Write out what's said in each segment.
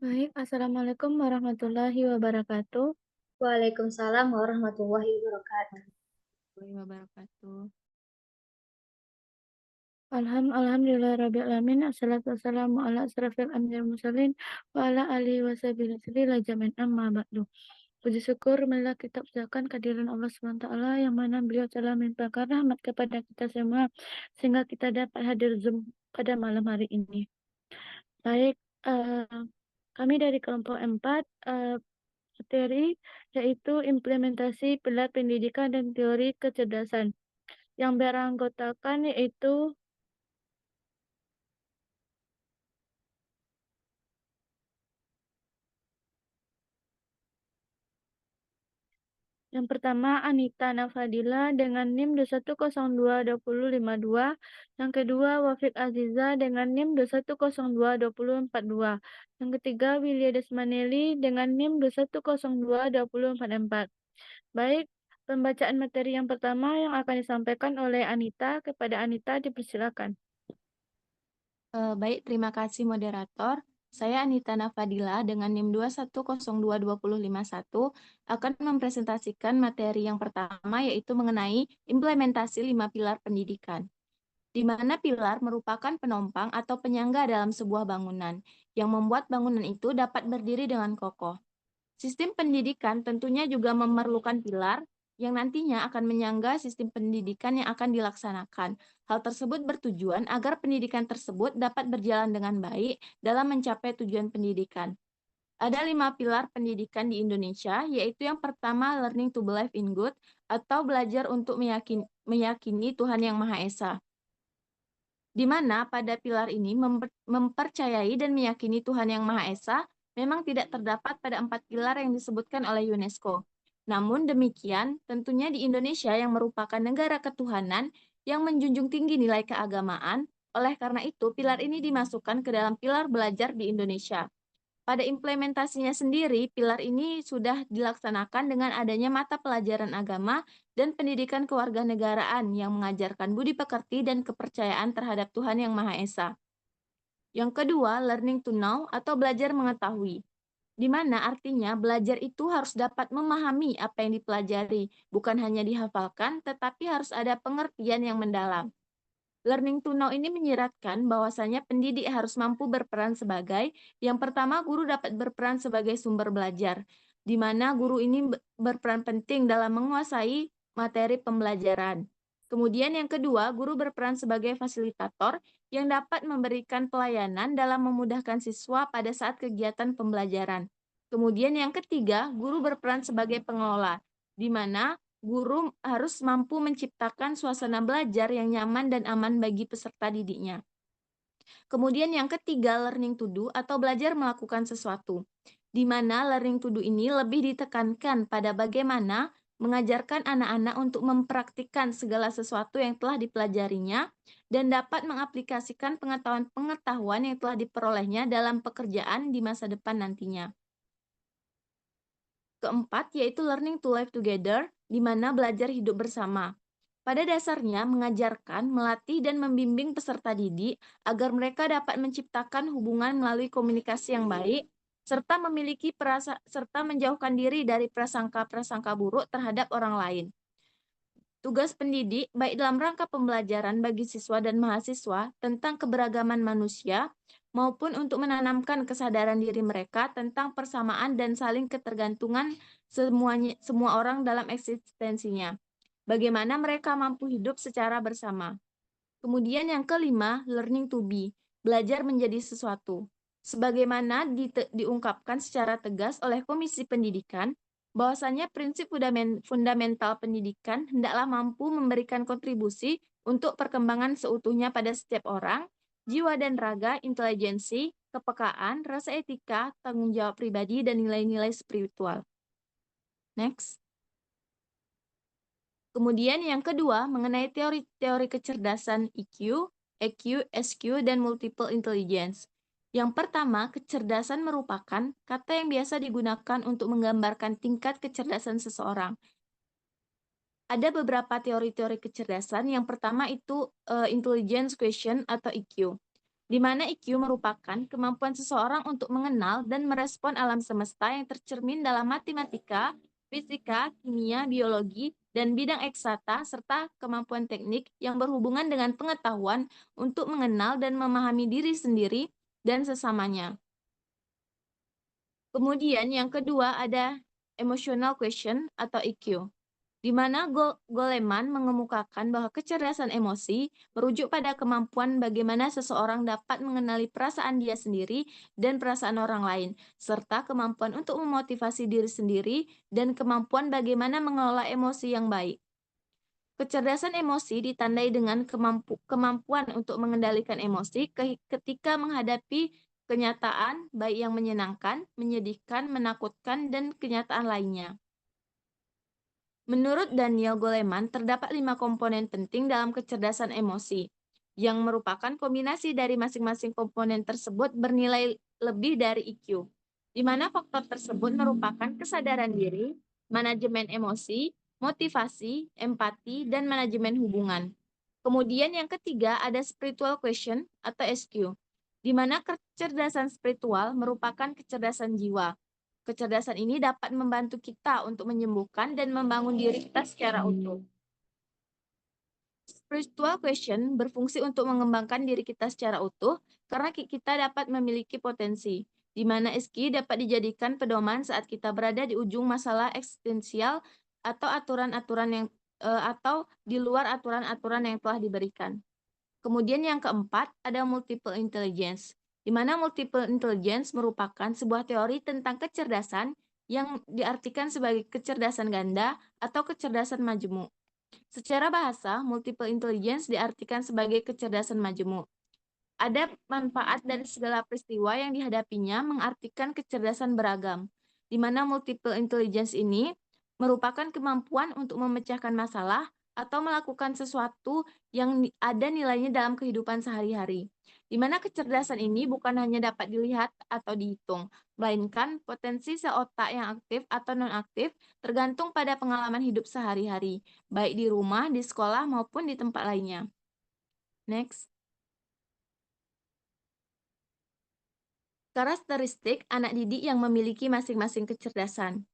Baik, Assalamualaikum warahmatullahi wabarakatuh. Waalaikumsalam warahmatullahi wabarakatuh. Warahmatullahi wabarakatuh. Alhamdulillahirrabbilalamin. Assalatu wassalamu ala asrafil anbiya'i wal mursalin wa ala alihi wa sahbihi la jamin amma ba'du. Puji syukur marilah kita ucapkan kehadiran Allah SWT yang mana beliau telah melimpahkan rahmat kepada kita semua sehingga kita dapat hadir Zoom pada malam hari ini. Baik, kami dari kelompok 4 materi yaitu implementasi pilar pendidikan dan teori kecerdasan yang beranggotakan yaitu yang pertama Anita Nafadila dengan NIM 21022052, yang kedua Wafik Aziza dengan NIM 21022042, yang ketiga Willy Desmaneli dengan NIM 21022044. Baik, pembacaan materi yang pertama yang akan disampaikan oleh Anita. Kepada Anita dipersilakan. Baik, terima kasih moderator. Saya Anita Nafadila dengan NIM 21022051 akan mempresentasikan materi yang pertama yaitu mengenai implementasi 5 pilar pendidikan. Di mana pilar merupakan penopang atau penyangga dalam sebuah bangunan yang membuat bangunan itu dapat berdiri dengan kokoh. Sistem pendidikan tentunya juga memerlukan pilar yang nantinya akan menyangga sistem pendidikan yang akan dilaksanakan. Hal tersebut bertujuan agar pendidikan tersebut dapat berjalan dengan baik dalam mencapai tujuan pendidikan. Ada 5 pilar pendidikan di Indonesia, yaitu yang pertama learning to believe in good atau belajar untuk meyakini Tuhan Yang Maha Esa. Di mana pada pilar ini mempercayai dan meyakini Tuhan Yang Maha Esa memang tidak terdapat pada 4 pilar yang disebutkan oleh UNESCO. Namun demikian, tentunya di Indonesia yang merupakan negara ketuhanan yang menjunjung tinggi nilai keagamaan, oleh karena itu pilar ini dimasukkan ke dalam pilar belajar di Indonesia. Pada implementasinya sendiri, pilar ini sudah dilaksanakan dengan adanya mata pelajaran agama dan pendidikan kewarganegaraan yang mengajarkan budi pekerti dan kepercayaan terhadap Tuhan Yang Maha Esa. Yang kedua, learning to know atau belajar mengetahui, di mana artinya belajar itu harus dapat memahami apa yang dipelajari, bukan hanya dihafalkan, tetapi harus ada pengertian yang mendalam. Learning to know ini menyiratkan bahwasanya pendidik harus mampu berperan sebagai, yang pertama guru dapat berperan sebagai sumber belajar, di mana guru ini berperan penting dalam menguasai materi pembelajaran. Kemudian yang kedua, guru berperan sebagai fasilitator yang dapat memberikan pelayanan dalam memudahkan siswa pada saat kegiatan pembelajaran. Kemudian yang ketiga, guru berperan sebagai pengelola, di mana guru harus mampu menciptakan suasana belajar yang nyaman dan aman bagi peserta didiknya. Kemudian yang ketiga, learning to do atau belajar melakukan sesuatu, di mana learning to do ini lebih ditekankan pada bagaimana mengajarkan anak-anak untuk mempraktikkan segala sesuatu yang telah dipelajarinya dan dapat mengaplikasikan pengetahuan-pengetahuan yang telah diperolehnya dalam pekerjaan di masa depan nantinya. Keempat, yaitu learning to live together, di mana belajar hidup bersama. Pada dasarnya, mengajarkan, melatih, dan membimbing peserta didik agar mereka dapat menciptakan hubungan melalui komunikasi yang baik, serta menjauhkan diri dari prasangka-prasangka buruk terhadap orang lain. Tugas pendidik, baik dalam rangka pembelajaran bagi siswa dan mahasiswa tentang keberagaman manusia, maupun untuk menanamkan kesadaran diri mereka tentang persamaan dan saling ketergantungan semua orang dalam eksistensinya. Bagaimana mereka mampu hidup secara bersama. Kemudian yang kelima, learning to be, belajar menjadi sesuatu. Sebagaimana diungkapkan secara tegas oleh Komisi Pendidikan, bahwasanya prinsip fundamental pendidikan hendaklah mampu memberikan kontribusi untuk perkembangan seutuhnya pada setiap orang, jiwa dan raga, intelijensi, kepekaan, rasa etika, tanggung jawab pribadi, dan nilai-nilai spiritual. Next. Kemudian yang kedua, mengenai teori-teori kecerdasan EQ, EQ, SQ, dan multiple intelligence. Yang pertama, kecerdasan merupakan kata yang biasa digunakan untuk menggambarkan tingkat kecerdasan seseorang. Ada beberapa teori-teori kecerdasan. Yang pertama itu intelligence quotient atau EQ. di mana IQ merupakan kemampuan seseorang untuk mengenal dan merespon alam semesta yang tercermin dalam matematika, fisika, kimia, biologi, dan bidang eksakta, serta kemampuan teknik yang berhubungan dengan pengetahuan untuk mengenal dan memahami diri sendiri dan sesamanya. Kemudian yang kedua ada emotional question atau EQ, di mana Goleman mengemukakan bahwa kecerdasan emosi merujuk pada kemampuan bagaimana seseorang dapat mengenali perasaan dia sendiri dan perasaan orang lain, serta kemampuan untuk memotivasi diri sendiri dan kemampuan bagaimana mengelola emosi yang baik. Kecerdasan emosi ditandai dengan kemampuan untuk mengendalikan emosi ketika menghadapi kenyataan, baik yang menyenangkan, menyedihkan, menakutkan, dan kenyataan lainnya. Menurut Daniel Goleman, terdapat 5 komponen penting dalam kecerdasan emosi, yang merupakan kombinasi dari masing-masing komponen tersebut bernilai lebih dari IQ, di mana faktor tersebut merupakan kesadaran diri, manajemen emosi, motivasi, empati, dan manajemen hubungan. Kemudian yang ketiga ada spiritual question atau SQ, di mana kecerdasan spiritual merupakan kecerdasan jiwa. Kecerdasan ini dapat membantu kita untuk menyembuhkan dan membangun diri kita secara utuh. Spiritual question berfungsi untuk mengembangkan diri kita secara utuh karena kita dapat memiliki potensi, di mana SQ dapat dijadikan pedoman saat kita berada di ujung masalah eksistensial atau aturan-aturan yang atau di luar aturan-aturan yang telah diberikan. Kemudian yang keempat ada multiple intelligence, di mana multiple intelligence merupakan sebuah teori tentang kecerdasan yang diartikan sebagai kecerdasan ganda atau kecerdasan majemuk. Secara bahasa, multiple intelligence diartikan sebagai kecerdasan majemuk. Ada manfaat dari segala peristiwa yang dihadapinya mengartikan kecerdasan beragam, di mana multiple intelligence ini merupakan kemampuan untuk memecahkan masalah atau melakukan sesuatu yang ada nilainya dalam kehidupan sehari-hari. Di mana kecerdasan ini bukan hanya dapat dilihat atau dihitung, melainkan potensi sel otak yang aktif atau non-aktif tergantung pada pengalaman hidup sehari-hari, baik di rumah, di sekolah, maupun di tempat lainnya. Next. Karakteristik anak didik yang memiliki masing-masing kecerdasan.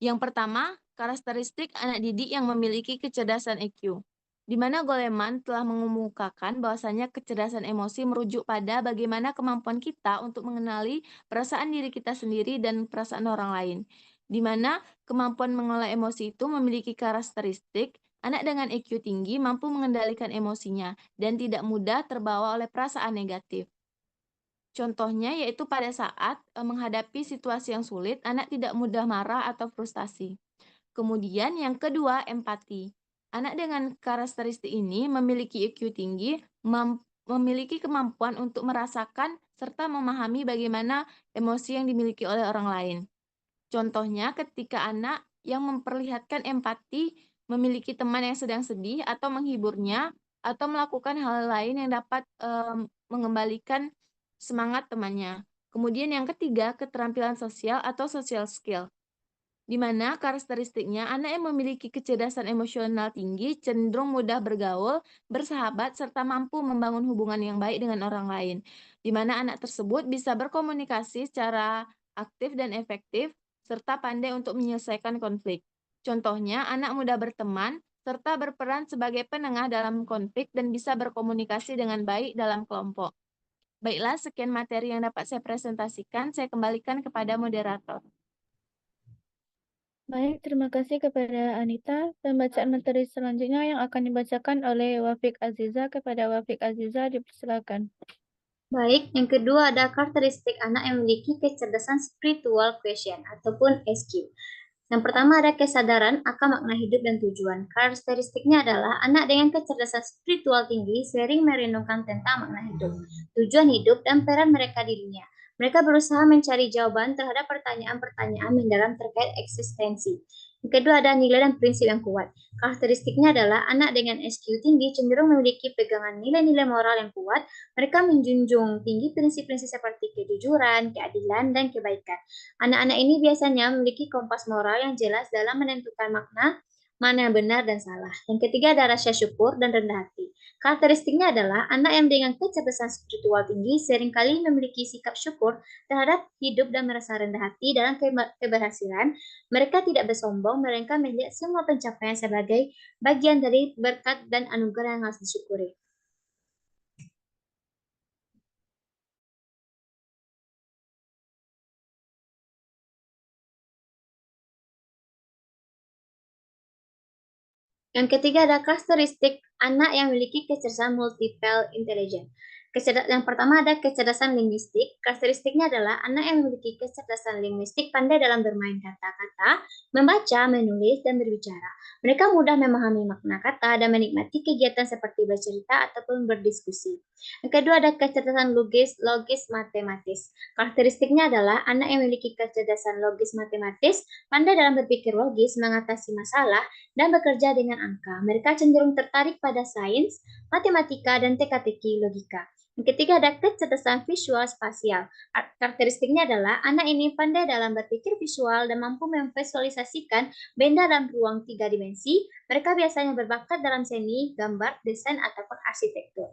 Yang pertama, karakteristik anak didik yang memiliki kecerdasan EQ, di mana Goleman telah mengemukakan bahwasanya kecerdasan emosi merujuk pada bagaimana kemampuan kita untuk mengenali perasaan diri kita sendiri dan perasaan orang lain, di mana kemampuan mengelola emosi itu memiliki karakteristik anak dengan EQ tinggi mampu mengendalikan emosinya dan tidak mudah terbawa oleh perasaan negatif. Contohnya yaitu pada saat menghadapi situasi yang sulit, anak tidak mudah marah atau frustasi. Kemudian yang kedua, empati. Anak dengan karakteristik ini memiliki IQ tinggi, memiliki kemampuan untuk merasakan serta memahami bagaimana emosi yang dimiliki oleh orang lain. Contohnya ketika anak yang memperlihatkan empati memiliki teman yang sedang sedih atau menghiburnya atau melakukan hal lain yang dapat mengembalikan semangat temannya. Kemudian yang ketiga, keterampilan sosial atau social skill, di mana karakteristiknya anak yang memiliki kecerdasan emosional tinggi cenderung mudah bergaul, bersahabat, serta mampu membangun hubungan yang baik dengan orang lain, di mana anak tersebut bisa berkomunikasi secara aktif dan efektif, serta pandai untuk menyelesaikan konflik. Contohnya, anak mudah berteman, serta berperan sebagai penengah dalam konflik dan bisa berkomunikasi dengan baik dalam kelompok. Baiklah, sekian materi yang dapat saya presentasikan. Saya kembalikan kepada moderator. Baik, terima kasih kepada Anita. Pembacaan materi selanjutnya yang akan dibacakan oleh Wafiq Aziza. Kepada Wafiq Aziza, dipersilakan. Baik, yang kedua ada karakteristik anak yang memiliki kecerdasan spiritual question ataupun SQ. Yang pertama ada kesadaran akan makna hidup dan tujuan. Karakteristiknya adalah anak dengan kecerdasan spiritual tinggi sering merenungkan tentang makna hidup, tujuan hidup, dan peran mereka di dunia. Mereka berusaha mencari jawaban terhadap pertanyaan-pertanyaan mendalam terkait eksistensi. Yang kedua ada nilai dan prinsip yang kuat. Karakteristiknya adalah anak dengan SQ tinggi cenderung memiliki pegangan nilai-nilai moral yang kuat. Mereka menjunjung tinggi prinsip-prinsip seperti kejujuran, keadilan, dan kebaikan. Anak-anak ini biasanya memiliki kompas moral yang jelas dalam menentukan makna, mana yang benar dan salah. Yang ketiga ada rasa syukur dan rendah hati. Karakteristiknya adalah anak yang dengan kecerdasan spiritual tinggi seringkali memiliki sikap syukur terhadap hidup dan merasa rendah hati dalam keberhasilan. Mereka tidak bersombong, mereka melihat semua pencapaian sebagai bagian dari berkat dan anugerah yang harus disyukuri. Yang ketiga ada karakteristik anak yang memiliki kecerdasan multiple intelligence. Yang pertama ada kecerdasan linguistik. Karakteristiknya adalah anak yang memiliki kecerdasan linguistik pandai dalam bermain kata-kata, membaca, menulis, dan berbicara. Mereka mudah memahami makna kata dan menikmati kegiatan seperti bercerita ataupun berdiskusi. Yang kedua ada kecerdasan logis matematis. Karakteristiknya adalah anak yang memiliki kecerdasan logis matematis, pandai dalam berpikir logis, mengatasi masalah, dan bekerja dengan angka. Mereka cenderung tertarik pada sains, matematika, dan teka-teki logika. Yang ketiga ada kecerdasan visual spasial. Karakteristiknya adalah anak ini pandai dalam berpikir visual dan mampu memvisualisasikan benda dalam ruang 3 dimensi. Mereka biasanya berbakat dalam seni, gambar, desain, ataupun arsitektur.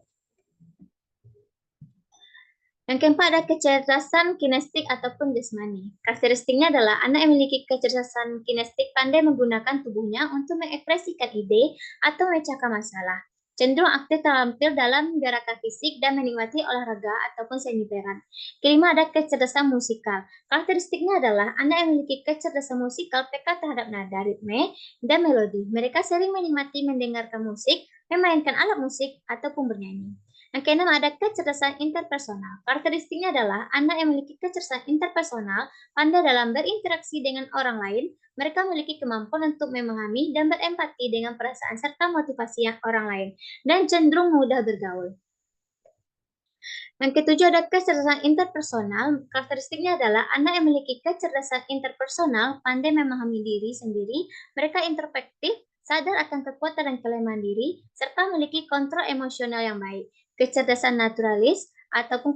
Yang keempat ada kecerdasan kinestik ataupun jasmani. Karakteristiknya adalah anak yang memiliki kecerdasan kinestik pandai menggunakan tubuhnya untuk mengekspresikan ide atau memecahkan masalah. Cenderung aktif terampil dalam gerakan fisik dan menikmati olahraga ataupun seni peran. Kelima ada kecerdasan musikal. Karakteristiknya adalah anak yang memiliki kecerdasan musikal peka terhadap nada, ritme, dan melodi. Mereka sering menikmati mendengarkan musik, memainkan alat musik, ataupun bernyanyi. Yang keenam ada kecerdasan interpersonal. Karakteristiknya adalah anak yang memiliki kecerdasan interpersonal, pandai dalam berinteraksi dengan orang lain. Mereka memiliki kemampuan untuk memahami dan berempati dengan perasaan serta motivasi yang orang lain, dan cenderung mudah bergaul. Yang ketujuh ada kecerdasan interpersonal. Karakteristiknya adalah anak yang memiliki kecerdasan interpersonal, pandai memahami diri sendiri, mereka introspektif, sadar akan kekuatan dan kelemahan diri, serta memiliki kontrol emosional yang baik. Kecerdasan naturalis ataupun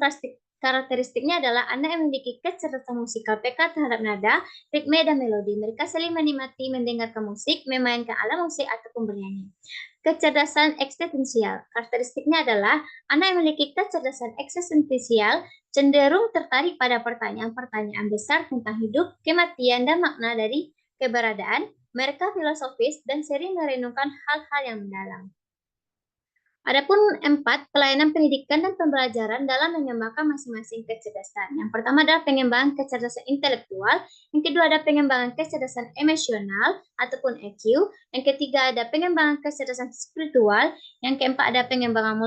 karakteristiknya adalah anak yang memiliki kecerdasan musikal peka terhadap nada, ritme, dan melodi. Mereka saling menikmati mendengarkan musik, memainkan alat musik, ataupun bernyanyi. Kecerdasan eksistensial. Karakteristiknya adalah anak yang memiliki kecerdasan eksistensial cenderung tertarik pada pertanyaan-pertanyaan besar tentang hidup, kematian, dan makna dari keberadaan. Mereka filosofis dan sering merenungkan hal-hal yang mendalam. Adapun 4, pelayanan pendidikan dan pembelajaran dalam mengembangkan masing-masing kecerdasan. Yang pertama adalah pengembangan kecerdasan intelektual, yang kedua ada pengembangan kecerdasan emosional ataupun EQ, yang ketiga ada pengembangan kecerdasan spiritual, yang keempat ada pengembangan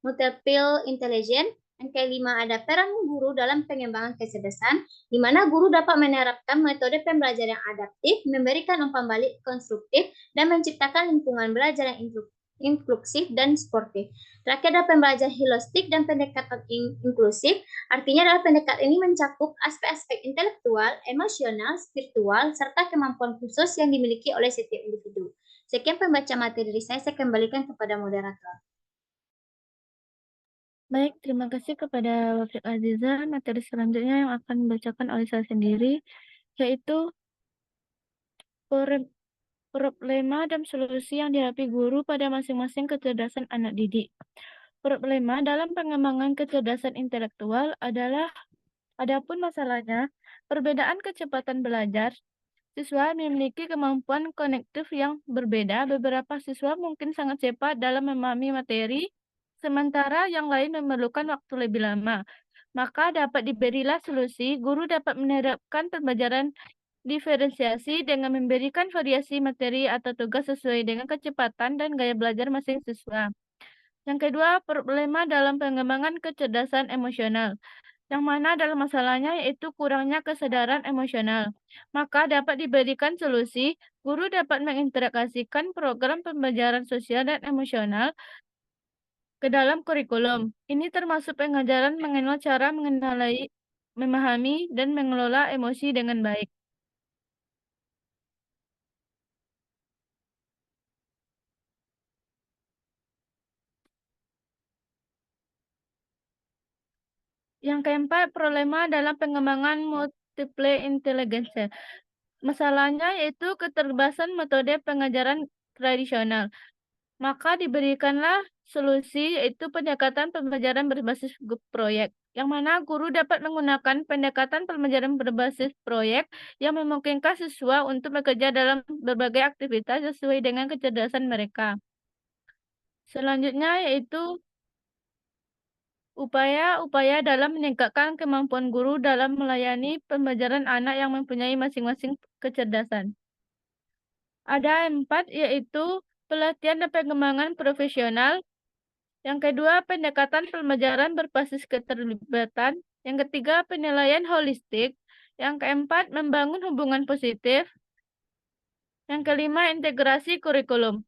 multiple intelligence, yang kelima ada peran guru dalam pengembangan kecerdasan, di mana guru dapat menerapkan metode pembelajaran yang adaptif, memberikan umpan balik konstruktif, dan menciptakan lingkungan belajar yang inklusif dan sportif. Terakhir ada pembelajaran holistik dan pendekatan inklusif. Artinya adalah pendekatan ini mencakup aspek-aspek intelektual, emosional, spiritual, serta kemampuan khusus yang dimiliki oleh setiap individu. Sekian pembaca materi dari saya kembalikan kepada moderator. Baik, terima kasih kepada Wafik Aziza. Materi selanjutnya yang akan dibacakan oleh saya sendiri, yaitu problema dan solusi yang dihadapi guru pada masing-masing kecerdasan anak didik. Problema dalam pengembangan kecerdasan intelektual adalah, adapun masalahnya, perbedaan kecepatan belajar. Siswa memiliki kemampuan kognitif yang berbeda. Beberapa siswa mungkin sangat cepat dalam memahami materi, sementara yang lain memerlukan waktu lebih lama. Maka dapat diberilah solusi, guru dapat menerapkan pembelajaran diferensiasi dengan memberikan variasi materi atau tugas sesuai dengan kecepatan dan gaya belajar masing siswa. Yang kedua, problema dalam pengembangan kecerdasan emosional, yang mana dalam masalahnya yaitu kurangnya kesadaran emosional. Maka dapat diberikan solusi, guru dapat mengintegrasikan program pembelajaran sosial dan emosional ke dalam kurikulum. Ini termasuk pengajaran mengenal cara mengenali, memahami, dan mengelola emosi dengan baik. Yang keempat, problema dalam pengembangan multiple intelligence. Masalahnya yaitu keterbatasan metode pengajaran tradisional. Maka diberikanlah solusi yaitu pendekatan pembelajaran berbasis grup proyek, yang mana guru dapat menggunakan pendekatan pembelajaran berbasis proyek yang memungkinkan siswa untuk bekerja dalam berbagai aktivitas sesuai dengan kecerdasan mereka. Selanjutnya yaitu upaya-upaya dalam meningkatkan kemampuan guru dalam melayani pembelajaran anak yang mempunyai masing-masing kecerdasan. Ada 4, yaitu pelatihan dan pengembangan profesional. Yang kedua, pendekatan pembelajaran berbasis keterlibatan. Yang ketiga, penilaian holistik. Yang keempat, membangun hubungan positif. Yang kelima, integrasi kurikulum.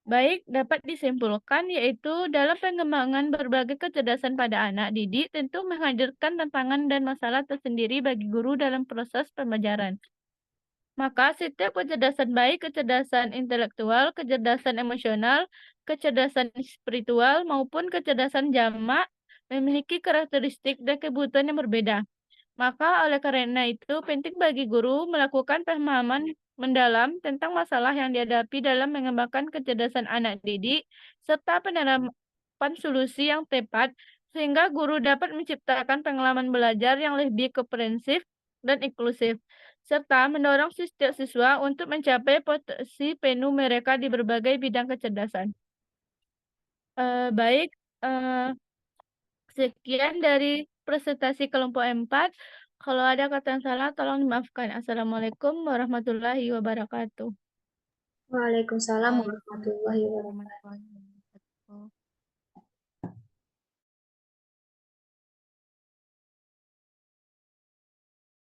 Baik, dapat disimpulkan yaitu dalam pengembangan berbagai kecerdasan pada anak didik tentu menghadirkan tantangan dan masalah tersendiri bagi guru dalam proses pembelajaran. Maka setiap kecerdasan baik, kecerdasan intelektual, kecerdasan emosional, kecerdasan spiritual, maupun kecerdasan jamak memiliki karakteristik dan kebutuhan yang berbeda. Maka oleh karena itu penting bagi guru melakukan pemahaman mendalam tentang masalah yang dihadapi dalam mengembangkan kecerdasan anak didik, serta penerapan solusi yang tepat, sehingga guru dapat menciptakan pengalaman belajar yang lebih komprehensif dan inklusif, serta mendorong setiap siswa untuk mencapai potensi penuh mereka di berbagai bidang kecerdasan. Baik, sekian dari presentasi kelompok 4. Kalau ada kata yang salah, tolong dimaafkan. Assalamualaikum warahmatullahi wabarakatuh. Waalaikumsalam warahmatullahi wabarakatuh.